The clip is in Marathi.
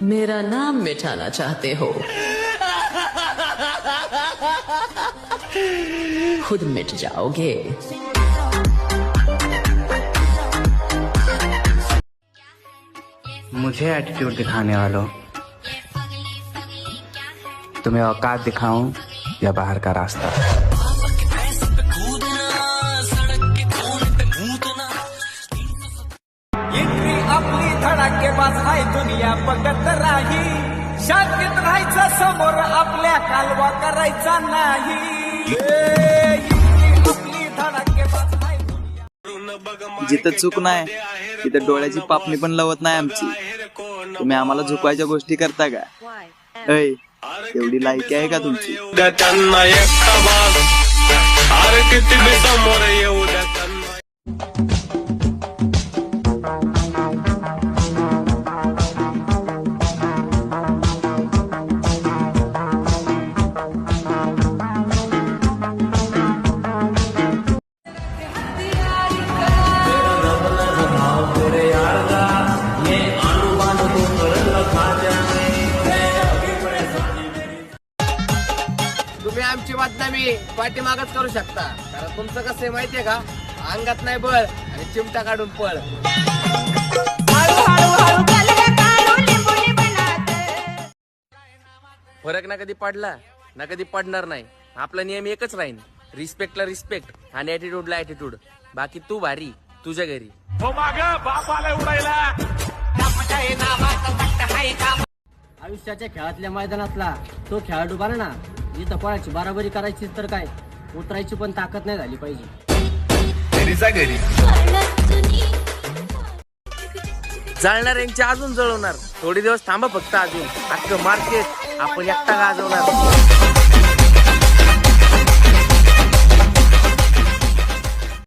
मेरा नाम मिटाना चाहते हो, खुद मिट जाओगे। मुझे एटीट्यूड दिखाने वालों, तुम्हें औकात दिखाऊं या बाहर का रास्ता। इतनी आपली धडाकेबाज आहे दुनिया बघत राही, शांतीत राहायचं समोर आपल्या कालवा करायचा नाही। आपली धडाकेबाज आहे दुनिया। जिथं चूक नाही तिथं डोळ्याची पापणी पण लवत नाही आमची। तुम्ही आम्हाला झुकवायच्या गोष्टी करता का? ऐ, एवढी लायकी आहे का तुमची? तुम्ही आमची बदनामी पाठीमागच करू शकता, कारण तुमचं कसं आहे माहितीये का, अंगात नाही बळ आणि चिमटा काढून पळ। फरक ना कधी पडला ना कधी पडणार नाही। आपला नियम एकच राहील, रिस्पेक्टला रिस्पेक्ट आणि ऍटिट्यूडला ऍटिट्यूड। बाकी तू भारी तुझ्या घरी। आयुष्याच्या खेळातल्या मैदानातला तो खेळाडू बना ना, जिथं कोणाची बराबरी करायची तर काय, उतरायची पण ताकद नाही झाली पाहिजे। जळणार यांची अजून जळवणार, थोडे दिवस थांबा फक्त, अजून अख्खं मार्केट आपण एकटा गाजवणार।